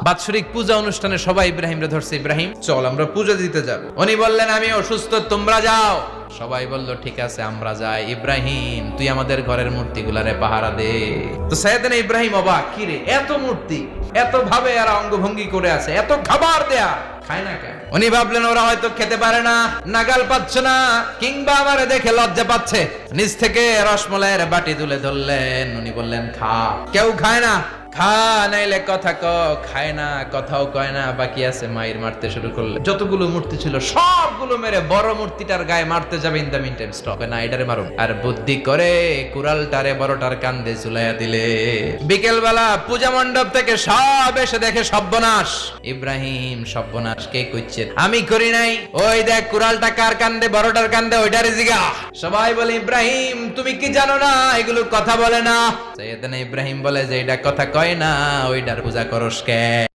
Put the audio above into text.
বাৎসরিক পূজা অনুষ্ঠানে সবাই ইব্রাহিমরে ধরছে, ইব্রাহিম চল আমরা পূজা দিতে যাব। উনি বললেন আমি অসুস্থ, তোমরা যাও। সবাই বলল ঠিক আছে আমরা যাই। ইব্রাহিম তুই আমাদের ঘরের মূর্তিগুলারে পাহারা দে। তো সাইয়েদনা ইব্রাহিম অবাক, কি রে এত মূর্তি, এত ভাবে আর অঙ্গভঙ্গি করে আছে, এত খাবার দেয়া, খায় না কেন? উনি ভাবলেন ওরা হয়তো খেতে পারে না, নাগাল পাচ্ছে না, কিংবা আমারে দেখে লজ্জা পাচ্ছে। নিজ থেকে রসমলাইয়ের বাটি তুলে ধরলেন। উনি বললেন খা। কেউ খায় না, খা নাইলে কথা ক। খায় না, কথাও কয় না, বাকি আছে মায়ের মারতে শুরু করলে। যতগুলো মূর্তি ছিল সবগুলো মেরে বড় মূর্তিটার গায়ে মারতে যাবে, in the mean time stop না, এটারে মারুন। আর বুদ্ধি করে কুড়ালটারে বড়টার কান্দে ঝুলাইয়া দিলে। বিকেল বেলা পূজা মণ্ডপ থেকে সব এসে দেখে সর্বনাশ। ইব্রাহিম সর্বনাশ কে কইছে? আমি করি নাই। ওই দেখ কুড়ালটা কার কান্দে, বড়টার কান্দে, ওইটারে জিগা। সবাই বলে ইব্রাহিম তুমি কি জানো না এগুলো কথা বলে না? সাইয়েদনা ইব্রাহিম বলে যে এটা কথা কয় না, ওইটার পূজা করস কে?